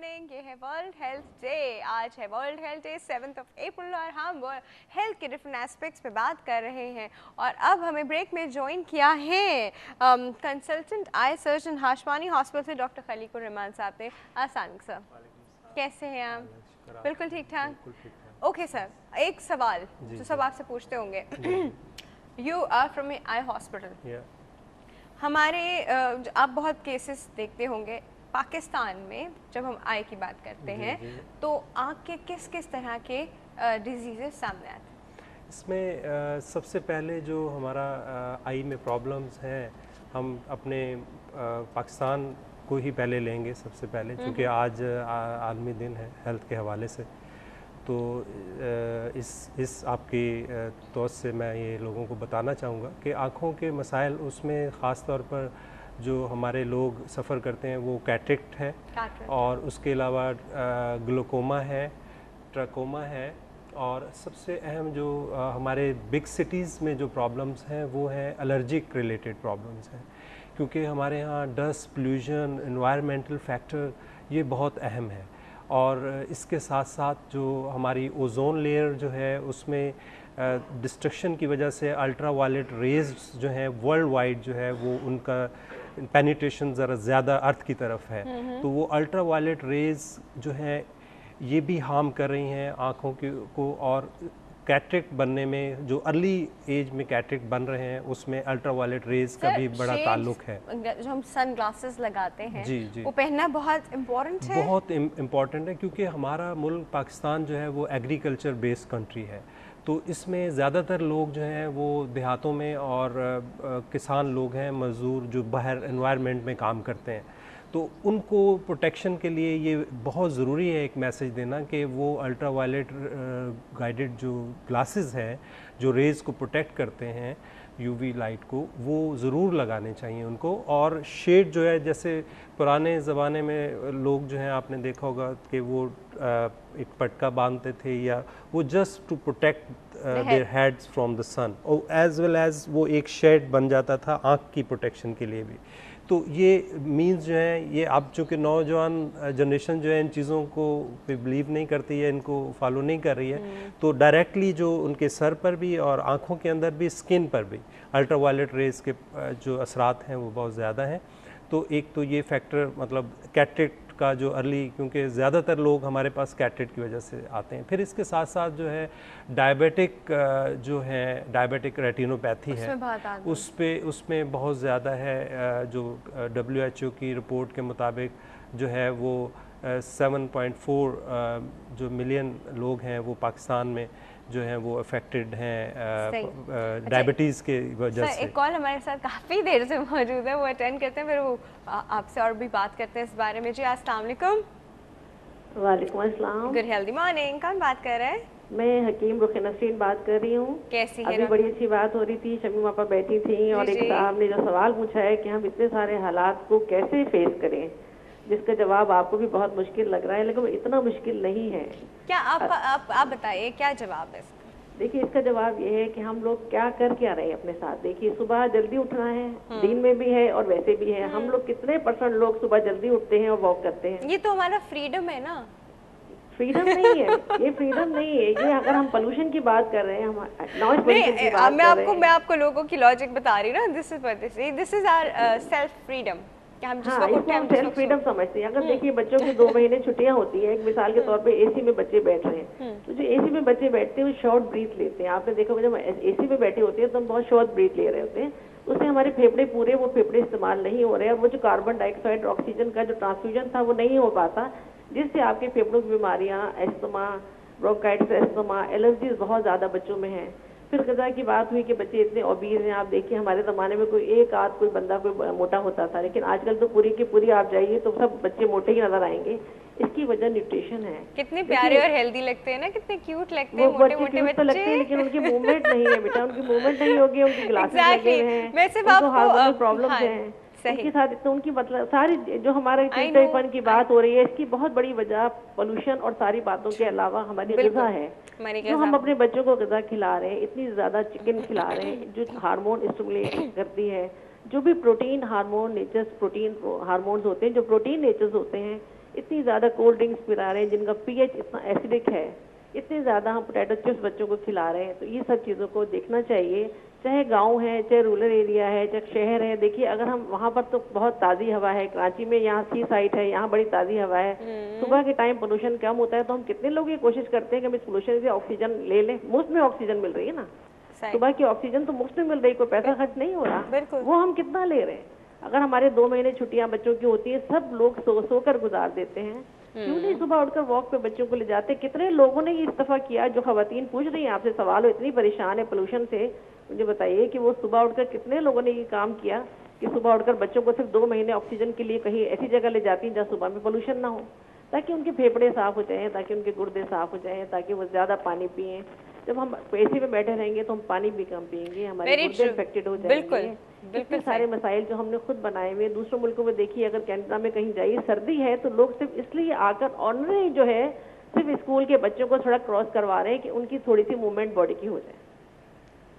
Morning. ये है world health day. आज है वर्ल्ड हेल्थ डे 7 अप्रैल और हम हेल्थ के डिफरेंट एस्पेक्ट्स पे बात कर रहे हैं। और अब हमें ब्रेक में ज्वाइन किया है consultant eye surgeon Hashwani hospital से डॉक्टर खलीकुर रहमान साहब ने। आसान सर, कैसे हैं आप? बिल्कुल ठीक ठाक। ओके सर, एक सवाल जो सब आपसे पूछते होंगे, you are from eye hospital. हमारे आप बहुत केसेस देखते होंगे पाकिस्तान में, जब हम आई की बात करते हैं तो आँख के किस किस तरह के डिजीज़ेस सामने आते हैं? इसमें सबसे पहले जो हमारा आई में प्रॉब्लम्स हैं, हम अपने पाकिस्तान को ही पहले लेंगे सबसे पहले, क्योंकि आज आलमी दिन है हेल्थ के हवाले से। तो इस आपकी तौर से मैं ये लोगों को बताना चाहूँगा कि आँखों के मसाइल, उसमें ख़ास तौर पर जो हमारे लोग सफ़र करते हैं वो कैटरेक्ट है, और उसके अलावा ग्लूकोमा है, ट्रकोमा है, और सबसे अहम जो हमारे बिग सिटीज़ में जो प्रॉब्लम्स हैं वो है एलर्जिक रिलेटेड प्रॉब्लम्स हैं, क्योंकि हमारे यहाँ डस्ट, पोल्यूशन, एनवायरमेंटल फैक्टर ये बहुत अहम है। और इसके साथ साथ जो हमारी ओजोन लेयर जो है उसमें डिस्ट्रक्शन की वजह से अल्ट्रा वायलेट रेज जो है वर्ल्ड वाइड जो है वो उनका पेनिट्रेशन ज़रा ज़्यादा अर्थ की तरफ है। तो वो अल्ट्रा वायलेट रेज जो है ये भी हार्म कर रही हैं आँखों को, और कैटरेक्ट बनने में जो अर्ली एज में कैटरेक्ट बन रहे हैं उसमें अल्ट्रा वायलेट रेज का भी बड़ा ताल्लुक है। जो हम सन ग्लासेस लगाते हैं जी वो पहनना बहुत इम्पोर्टेंट है। बहुत इम्पॉर्टेंट है, क्योंकि हमारा मुल्क पाकिस्तान जो है वो एग्रीकल्चर बेस्ड कंट्री है। तो इसमें ज़्यादातर लोग जो हैं वो देहातों में और किसान लोग हैं, मज़दूर जो बाहर एनवायरनमेंट में काम करते हैं। तो उनको प्रोटेक्शन के लिए ये बहुत ज़रूरी है एक मैसेज देना कि वो अल्ट्रा वायलेट गाइडेड जो ग्लासेस हैं जो रेज़ को प्रोटेक्ट करते हैं, यूवी लाइट को, वो ज़रूर लगाने चाहिए उनको। और शेड जो है, जैसे पुराने ज़माने में लोग जो हैं आपने देखा होगा कि वो एक पटका बांधते थे, या वो just to protect their heads from the sun, और एज वेल एज वो एक शेड बन जाता था आँख की प्रोटेक्शन के लिए भी। तो ये मीन्स जो है, ये अब चूँकि नौजवान जनरेशन जो है इन चीज़ों को बिलीव नहीं करती है, इनको फॉलो नहीं कर रही है, तो डायरेक्टली जो उनके सर पर भी और आँखों के अंदर भी, स्किन पर भी अल्ट्रा वायलेट रेज के जो असरात हैं वो बहुत ज़्यादा हैं। तो एक तो ये फैक्टर, मतलब कैटरेक्ट का जो अर्ली, क्योंकि ज़्यादातर लोग हमारे पास कैटरेक्ट की वजह से आते हैं। फिर इसके साथ साथ जो है डायबिटिक जो है, डायबिटिक रेटिनोपैथी है, उसमें बहुत ज़्यादा है। जो WHO की रिपोर्ट के मुताबिक जो है वो 7.4 जो मिलियन लोग हैं वो पाकिस्तान में जो है वो अफेक्टेड हैं डायबिटीज़ के वजह से। एक कॉल हमारे साथ काफ़ी देर से मौजूद है, वो अटेंड करते हैं, फिर वो आपसे और भी बात करते हैं इस बारे में। जी अस्सलाम वालेकुम। वालेकुम अस्सलाम। Good healthy morning. कौन बात कर रहे हैं? मैं हकीम रुखी नसरीन बात कर रही हूँ। कैसी है? अभी बड़ी अच्छी बात हो रही थी, शमी मापा बैठी थी और एक साहब ने जो सवाल पूछा है कि हम इतने सारे हालात को कैसे फेस करें, जिसका जवाब आपको भी बहुत मुश्किल लग रहा है, लेकिन इतना मुश्किल नहीं है। क्या आप बताइए क्या जवाब है? देखिए, इसका जवाब ये है कि हम लोग क्या कर क्या रहे हैं अपने साथ। देखिए, सुबह जल्दी उठना है, दिन में भी है और वैसे भी है। हम लोग कितने % लोग सुबह जल्दी उठते हैं और वॉक करते हैं? ये तो हमारा फ्रीडम है ना। फ्रीडम नहीं है ये, फ्रीडम नहीं है ये। अगर हम पोल्यूशन की बात कर रहे हैं, हम नॉइज पोल्यूशन की बात कर रहे हैं। मैं आपको लोगों की लॉजिक बता रही हूँ ना। This is our self freedom कि हम जिसको इसको हम सेल्फ फ्रीडम समझते हैं। अगर देखिए, बच्चों की 2 महीने छुट्टियां होती है, एक मिसाल के तौर पे एसी में बच्चे बैठ रहे हैं, तो जो एसी में बच्चे बैठते हैं वो शॉर्ट ब्रीथ लेते हैं। आपने देखा होगा, जब एसी में बैठे होते हैं तो हम बहुत शॉर्ट ब्रीथ ले रहे होते हैं, उससे हमारे फेफड़े पूरे वो फेफड़े इस्तेमाल नहीं हो रहे हैं, और वो जो कार्बन डाइऑक्साइड ऑक्सीजन का जो ट्रांसफ्यूजन था वो नहीं हो पाता, जिससे आपके फेफड़ों की बीमारियां, एस्थमा, ब्रोंकाइटिस, एस्थमा, एलर्जीज बहुत ज़्यादा बच्चों में है। फिर गज़ा की बात हुई कि बच्चे इतने ओबीज हैं। आप देखिए, हमारे ज़माने में कोई एक आध कोई बंदा कोई मोटा होता था, लेकिन आजकल तो पूरी की पूरी आप जाइए तो सब बच्चे मोटे ही नजर आएंगे। इसकी वजह न्यूट्रिशन है। कितने प्यारे और हेल्दी लगते हैं ना, कितने क्यूट लगते हैं मोटे मोटे बच्चे। लगते हैं, लेकिन उनकी मूवमेंट नहीं है बेटा, उनकी मूवमेंट नहीं होगी, उनकी ग्लासेस लगे हुए हैं, हार्मोनल प्रॉब्लम्स हैं उनके साथ। तो उनकी मतलब सारी जो हमारे चिड़चिड़ापन की बात हो रही है, इसकी बहुत बड़ी वजह पोल्यूशन और सारी बातों के अलावा हमारी ग़िज़ा है। जो हम अपने बच्चों को ग़िज़ा खिला रहे हैं, इतनी ज़्यादा चिकन खिला रहे हैं जो हार्मोन स्टिमुलेट करती है, जो भी protein hormone natures, protein hormones होते हैं जो प्रोटीन नेचर्स होते हैं, इतनी ज़्यादा कोल्ड ड्रिंक्स पिला रहे हैं जिनका पीएच इतना एसिडिक है, इतने ज़्यादा हम पोटैटो चिप्स बच्चों को खिला रहे हैं। तो ये सब चीज़ों को देखना चाहिए, चाहे गांव है, चाहे रूरल एरिया है, चाहे शहर है। देखिए अगर हम वहाँ पर तो बहुत ताज़ी हवा है, कराची में यहाँ सी साइड है, यहाँ बड़ी ताज़ी हवा है, सुबह के टाइम पोल्यूशन कम होता है, तो हम कितने लोग ये कोशिश करते हैं कि हम इस पोल्यूशन से ऑक्सीजन ले लें। मुफ्त में ऑक्सीजन मिल रही है ना, सुबह की ऑक्सीजन तो मुफ्त में मिल रही है, कोई पैसा खर्च नहीं हो रहा, वो हम कितना ले रहे हैं। अगर हमारे 2 महीने छुट्टियां बच्चों की होती है, सब लोग सो कर गुजार देते हैं, क्यों नहीं सुबह उठकर वॉक पे बच्चों को ले जाते। कितने लोगों ने ये इस दफा किया, जो खवातीन पूछ रही हैं आपसे सवाल, हो इतनी परेशान है पोल्यूशन से, मुझे बताइए कि वो सुबह उठकर कितने लोगों ने ये काम किया कि सुबह उठकर बच्चों को सिर्फ 2 महीने ऑक्सीजन के लिए कहीं ऐसी जगह ले जाती हैं जहाँ सुबह में पोल्यूशन ना हो, ताकि उनके फेफड़े साफ हो जाएं, ताकि उनके गुर्दे साफ हो जाएं, ताकि वो ज्यादा पानी पिएं। जब हम एसी में बैठे रहेंगे तो हम पानी भी कम पिएंगे, हमारे गुर्दे इन्फेक्टेड हो जाएंगे। इतने सारे मसाइल जो हमने खुद बनाए हुए, दूसरों मुल्कों में देखिए, अगर कनाडा में कहीं जाइए सर्दी है तो लोग सिर्फ इसलिए आकर ऑनरी जो है सिर्फ स्कूल के बच्चों को थोड़ा क्रॉस करवा रहे हैं कि उनकी थोड़ी सी मूवमेंट बॉडी की हो जाए।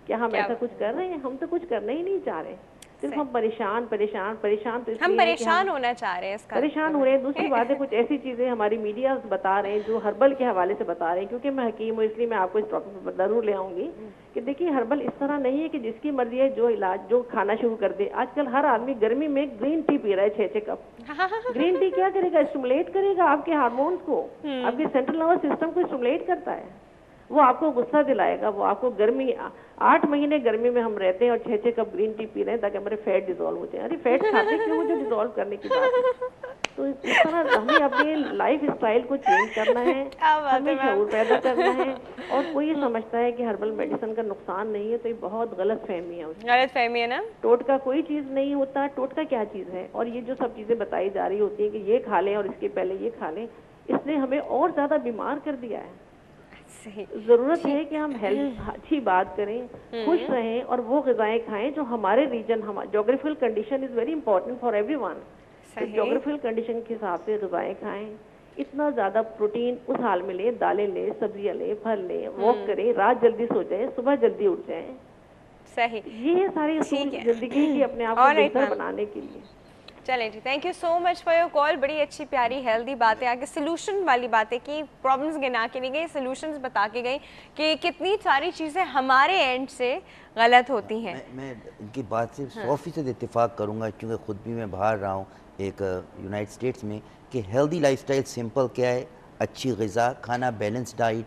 क्या हम ऐसा कुछ कर रहे हैं? हम तो कुछ करना ही नहीं चाह रहे, सिर्फ हम परेशान परेशान परेशान। तो हम परेशान होना चाह रहे हैं, इसका परेशान हो रहे हैं। दूसरी बात है, कुछ ऐसी चीजें हमारी मीडिया बता रहे हैं जो हर्बल के हवाले से बता रहे हैं, क्योंकि मैं हकीम हूँ इसलिए मैं आपको इस टॉपिक पर जरूर ले आऊंगी कि देखिए हर्बल इस तरह नहीं है कि जिसकी मर्जी है जो इलाज जो खाना शुरू कर दे। आजकल हर आदमी गर्मी में ग्रीन टी पी रहा है 6-6 कप। ग्रीन टी क्या करेगा? स्टिमुलेट करेगा आपके हार्मोन्स को, आपके सेंट्रल नर्वस सिस्टम को स्टिमुलेट करता है, वो आपको गुस्सा दिलाएगा, वो आपको गर्मी 8 महीने गर्मी में हम रहते हैं और 6-6 कप ग्रीन टी पी रहे हैं ताकि हमारे फैट डिजोल्व हो जाए। अरे फैट खाते क्यों मुझे डिजोल्व करने की बात है? तो इस तरह हमें अपने लाइफ स्टाइल को चेंज करना है, हमें शऊर पैदा करना है। और कोई ये समझता है कि हर्बल मेडिसिन का नुकसान नहीं है तो ये बहुत गलत फहमी है, गलत फहमी है ना। टोटका कोई चीज नहीं होता, टोटका क्या चीज है? और ये जो सब चीजें बताई जा रही होती है कि ये खा लें और इसके पहले ये खा लें, इसने हमें और ज्यादा बीमार कर दिया है। जरूरत है कि हम हेल्थ अच्छी बात करें, खुश रहें और वो ग़िज़ाएं खाएं जो हमारे रीजन, हमारे geographical condition is very important for everyone. तो जोग्राफिकल कंडीशन के हिसाब से ग़िज़ाएं खाएं, इतना ज्यादा प्रोटीन उस हाल में लें, दालें लें, सब्जियां लें, फल लें, वॉक करें, रात जल्दी सो जाएं, सुबह जल्दी उठ जाएं। सही, ये सारी जिंदगी की अपने आप को बेहतर बनाने के लिए। चलें जी, thank you so much for your call. बड़ी अच्छी प्यारी हेल्दी बातें, आगे सोल्यूशन वाली बातें की, प्रॉब्लम्स गिना के नहीं गई, सोल्यूशंस बता के गई कि कितनी सारी चीज़ें हमारे एंड से गलत होती हैं। मैं इनकी बात से 100% इत्तेफाक करूँगा, क्योंकि ख़ुद भी मैं बाहर रहा हूँ एक यूनाइटेड स्टेट्स में, कि हेल्दी लाइफस्टाइल सिंपल क्या है, अच्छी ग़िज़ा खाना, बैलेंस डाइट,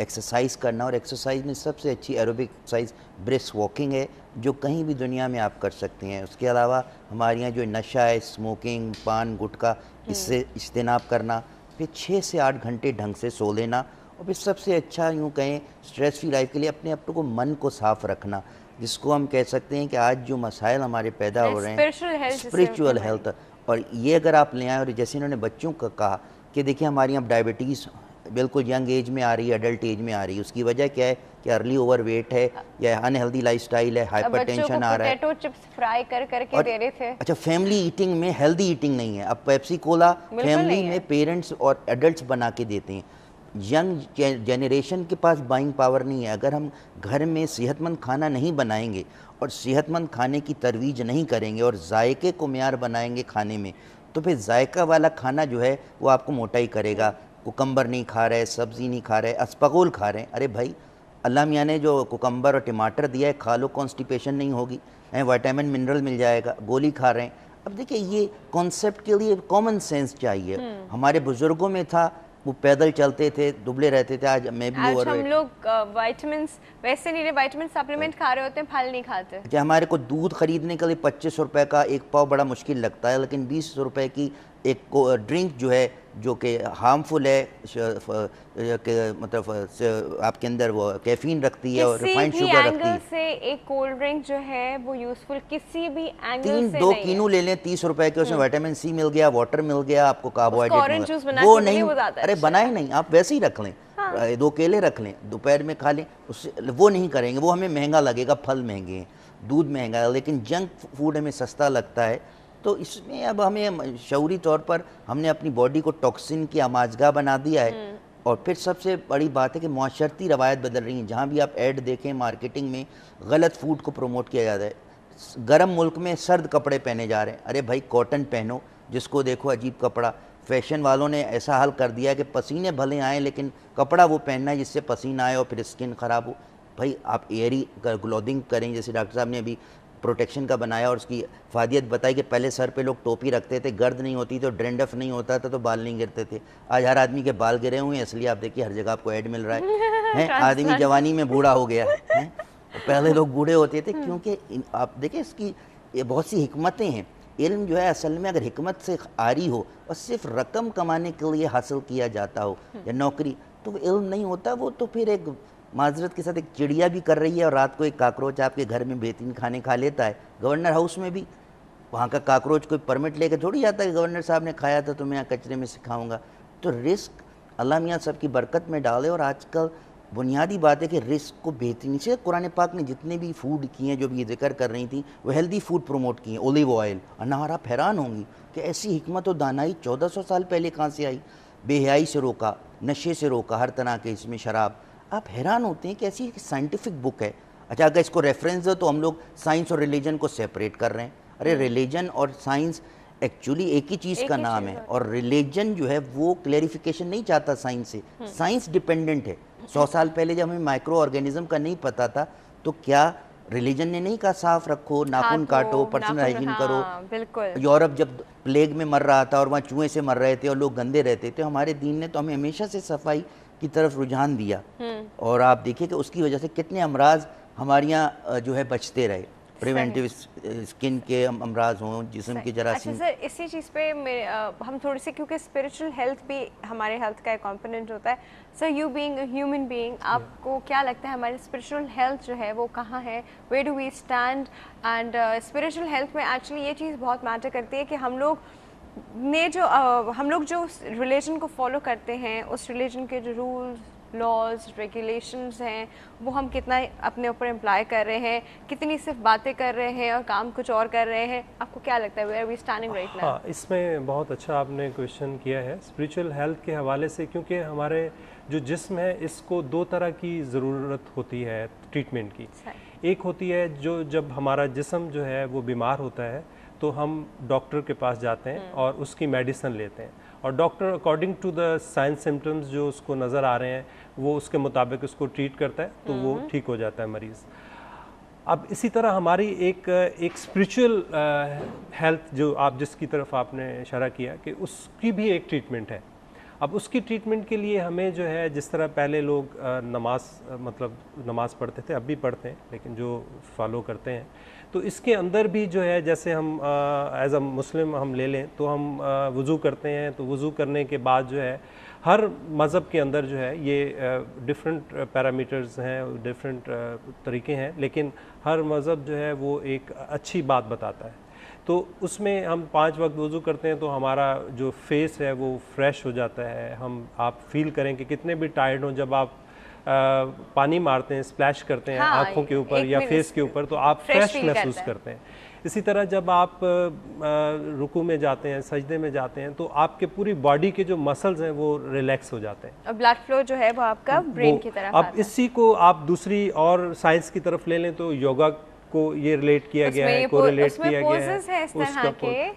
एक्सरसाइज करना। और एक्सरसाइज में सबसे अच्छी एरोबिक एक्सरसाइज ब्रिस्क वॉकिंग है, जो कहीं भी दुनिया में आप कर सकते हैं। उसके अलावा हमारे यहाँ जो नशा है, स्मोकिंग, पान, गुटखा, इससे इज्तनाब करना, फिर 6 से 8 घंटे ढंग से सो लेना, और फिर सबसे अच्छा यूँ कहें स्ट्रेस फ्री लाइफ के लिए अपने आप को मन को साफ रखना, जिसको हम कह सकते हैं कि आज जो मसाइल हमारे पैदा हो रहे हैं, स्पिरिचुअल हेल्थ। और ये अगर आप ले आएँ, और जैसे इन्होंने बच्चों का कहा कि देखिए हमारे यहाँ डायबिटीज़ बिल्कुल यंग एज में आ रही है, अडल्ट एज में आ रही है, उसकी वजह क्या है कि अर्ली ओवरवेट है या अनहेल्दी लाइफस्टाइल है, हाइपरटेंशन आ रहा है। पोटैटो चिप्स फ्राई कर करके दे रहे थे। अच्छा, फैमिली ईटिंग में हेल्दी ईटिंग नहीं है। अब पेप्सी कोला फैमिली में पेरेंट्स और एडल्ट्स बना के देते हैं। यंग जनरेशन के पास बाइंग पावर नहीं है। अगर हम घर में सेहतमंद खाना नहीं बनाएंगे और सेहतमंद खाने की तरवीज नहीं करेंगे और जायके को मेयार बनाएंगे खाने में, तो फिर जायका वाला खाना जो है वो आपको मोटा ही करेगा। कुकम्बर नहीं खा रहे, सब्ज़ी नहीं खा रहे, अस्पगोल खा रहे हैं। अरे भाई, अल्लाह मियाँ ने जो कुकम्बर और टमाटर दिया है, खा लो, कॉन्स्टिपेशन नहीं होगी, विटामिन मिनरल मिल जाएगा। गोली खा रहे हैं। अब देखिए, ये कॉन्सेप्ट के लिए कॉमन सेंस चाहिए। हमारे बुजुर्गों में था, वो पैदल चलते थे, दुबले रहते थे। आज मैं भी आज हम लोग विटामिन्स वैसे नहीं रहे, विटामिन सप्लीमेंट खा रहे होते हैं, फल नहीं खाते। अच्छा, हमारे को दूध खरीदने के लिए 25 रुपए का एक पाव बड़ा मुश्किल लगता है, लेकिन 20 रुपए की एक ड्रिंक जो है, जो कि हार्मफुल है, मतलब आपके अंदर वो कैफीन रखती है और रिफाइंड शुगर रखती है। से एक कोल्ड ड्रिंक जो है वो यूजफुल किसी भी एंगल से 2 कीनू ले लें 30 रुपए के, उसमें विटामिन सी मिल गया, वाटर मिल गया, आपको कार्बोहाइड्रेट, वो नहीं, अरे बनाए नहीं, आप वैसे ही रख लें। 2 केले रख लें, दोपहर में खा लें, उससे वो नहीं करेंगे, वो हमें महंगा लगेगा। फल महंगे हैं, दूध महंगा है, लेकिन जंक फूड हमें सस्ता लगता है। तो इसमें अब हमें शऊरी तौर पर हमने अपनी बॉडी को टॉक्सिन की आमाजगाह बना दिया है। और फिर सबसे बड़ी बात है कि माशरती रवायत बदल रही हैं। जहाँ भी आप ऐड देखें मार्केटिंग में, गलत फूड को प्रमोट किया जाता है। गर्म मुल्क में सर्द कपड़े पहने जा रहे हैं। अरे भाई, कॉटन पहनो, जिसको देखो अजीब कपड़ा। फैशन वालों ने ऐसा हाल कर दिया है कि पसीने भले आए लेकिन कपड़ा वो पहनना है जिससे पसीना आए और फिर स्किन ख़राब हो। भाई आप एयरी क्लोथिंग करें, जैसे डॉक्टर साहब ने अभी प्रोटेक्शन का बनाया और उसकी फ़ायदियत बताई कि पहले सर पे लोग टोपी रखते थे, गर्द नहीं होती तो ड्रेंडफ नहीं होता था तो बाल नहीं गिरते थे। आज हर आदमी के बाल गिरे हुए हैं, इसलिए आप देखिए हर जगह आपको ऐड मिल रहा है आदमी जवानी में बूढ़ा हो गया है। पहले लोग बूढ़े होते थे क्योंकि आप देखिए इसकी ये बहुत सी हिकमतें हैं। इल्म जो है असल में अगर हिकमत से आ रही हो और सिर्फ रकम कमाने के लिए हासिल किया जाता हो या नौकरी, तो वो इल्म नहीं होता, वो तो फिर एक माजरत के साथ एक चिड़िया भी कर रही है और रात को एक काकरोच आपके घर में बेहतरीन खाने खा लेता है। गवर्नर हाउस में भी वहाँ का काकरोच कोई परमिट लेकर थोड़ी जाता है कि गवर्नर साहब ने खाया था तो मैं यहाँ कचरे में सिखाऊंगा। तो रिस्क अल्लाह मियाँ सब की बरकत में डाले। और आजकल बुनियादी बात है कि रिस्क को बेहतरीन से कुरान पाक ने जितने भी फूड किए हैं जो भी जिक्र कर रही थी वो हेल्दी फूड प्रमोट किए, ओलिव ऑयल, अनार। आप हैरान होंगी कि ऐसी हिकमत और दानाई 1400 साल पहले कहाँ से आई। बेहयाई से रोका, नशे से रोका, हर तरह के इसमें शराब। आप हैरान होते हैं कि ऐसी साइंटिफिक बुक है। अच्छा अगर इसको रेफरेंस दो तो हम लोग साइंस और रिलीजन को सेपरेट कर रहे हैं। अरे रिलीजन और साइंस एक्चुअली एक ही चीज़ का नाम है और रिलीजन जो है वो क्लेरिफिकेशन नहीं चाहता साइंस से। साइंस डिपेंडेंट है। 100 साल पहले जब हमें माइक्रो ऑर्गेनिज्म का नहीं पता था तो क्या रिलीजन ने नहीं कहा साफ रखो, नाखून काटो, पर्सनल हाइजीन करो। बिल्कुल। यूरोप जब प्लेग में मर रहा था और वहाँ चूहे से मर रहे थे और लोग गंदे रहते थे, हमारे दीन ने तो हमें हमेशा से सफाई की तरफ रुझान दिया। और आप देखिए कि उसकी वजह से कितने अमराज हमारे यहाँ जो है बचते रहे। प्रिवेंटिव स्किन के अमराज हों, जिस्म की जरासीम। अच्छा सर, इसी चीज़ पे हम थोड़ी सी, क्योंकि स्पिरिचुअल हेल्थ भी हमारे हेल्थ का एक कंपोनेंट होता है। Sir you being human being, आपको क्या लगता है हमारी स्पिरिचुअल हेल्थ जो है वो कहाँ है? Where do we stand? And spiritual health में एक्चुअली ये चीज़ बहुत मैटर करती है कि हम लोग जो रिलीजन को फॉलो करते हैं, उस रिलीजन के जो रूल्स, लॉज, रेगुलेशंस हैं वो हम कितना अपने ऊपर अप्लाई कर रहे हैं, कितनी सिर्फ बातें कर रहे हैं और काम कुछ और कर रहे हैं। आपको क्या लगता है, where we standing right now? हाँ, इसमें बहुत अच्छा आपने क्वेश्चन किया है स्पिरिचुअल हेल्थ के हवाले से, क्योंकि हमारे जो जिस्म है इसको दो तरह की ज़रूरत होती है ट्रीटमेंट की। एक होती है जो जब हमारा जिस्म जो है वो बीमार होता है तो हम डॉक्टर के पास जाते हैं और उसकी मेडिसिन लेते हैं और doctor according to the science symptoms जो उसको नज़र आ रहे हैं वो उसके मुताबिक उसको ट्रीट करता है तो वो ठीक हो जाता है मरीज़। अब इसी तरह हमारी एक स्पिरिचुअल हेल्थ जो आप जिसकी तरफ आपने इशारा किया कि उसकी भी एक ट्रीटमेंट है। अब उसकी ट्रीटमेंट के लिए हमें जो है, जिस तरह पहले लोग नमाज पढ़ते थे, अब भी पढ़ते हैं लेकिन जो फॉलो करते हैं, तो इसके अंदर भी जो है जैसे हम एज अ मुस्लिम हम ले लें तो हम वज़ू करते हैं, तो वज़ू करने के बाद जो है हर मज़हब के अंदर जो है ये डिफरेंट पैरामीटर्स हैं, डिफरेंट तरीके हैं, लेकिन हर मज़हब जो है वो एक अच्छी बात बताता है। तो उसमें हम 5 वक्त वज़ू करते हैं तो हमारा जो फेस है वो फ्रेश हो जाता है। आप फील करें कि कितने भी टायर्ड हों, जब आप पानी मारते हैं, स्प्लैश करते हैं आँखों के ऊपर या फेस के ऊपर, तो आप फ्रेश महसूस करते हैं। इसी तरह जब आप रुकू में जाते हैं, सजदे में जाते हैं, तो आपके पूरी बॉडी के जो मसल्स हैं वो रिलैक्स हो जाते हैं और ब्लड फ्लो जो है वो आपका ब्रेन की तरफ आता है। अब इसी को आप दूसरी और साइंस की तरफ ले लें तो योगा को ये रिलेट किया गया है, कोरिलेट किया गया है उसका।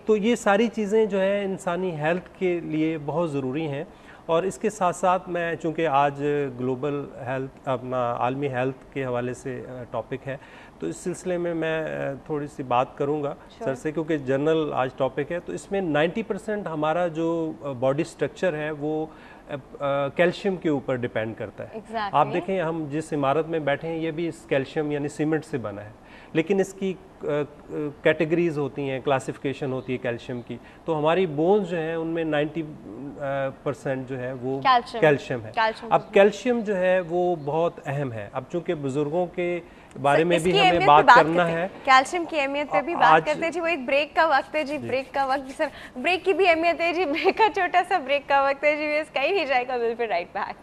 तो ये सारी चीज़ें जो है इंसानी हेल्थ के लिए बहुत ज़रूरी हैं। और इसके साथ साथ मैं, चूँकि आज ग्लोबल हेल्थ, अपना आलमी हेल्थ के हवाले से टॉपिक है, तो इस सिलसिले में मैं थोड़ी सी बात करूँगा सर से, क्योंकि जनरल आज टॉपिक है। तो इसमें 90% हमारा जो बॉडी स्ट्रक्चर है वो कैल्शियम के ऊपर डिपेंड करता है। आप देखें हम जिस इमारत में बैठे हैं ये भी इस कैल्शियम यानी सीमेंट से बना है, लेकिन इसकी कैटेगरीज होती हैं, क्लासिफिकेशन होती है कैल्शियम की। तो हमारी बोन्स जो हैं उनमें 90% जो है वो कैल्शियम है। अब कैल्शियम जो है वो बहुत अहम है। अब चूँकि बुजुर्गों के बारे में भी हमें बात करना है, कैल्शियम की अहमियत पे भी बात करते हैं जी। वो एक ब्रेक का वक्त है जी, ब्रेक का वक्त सर, ब्रेक की भी अहमियत है जी, ब्रेक का छोटा सा ब्रेक का वक्त है जी। कहीं नहीं जाएगा, विल बी राइट बैक।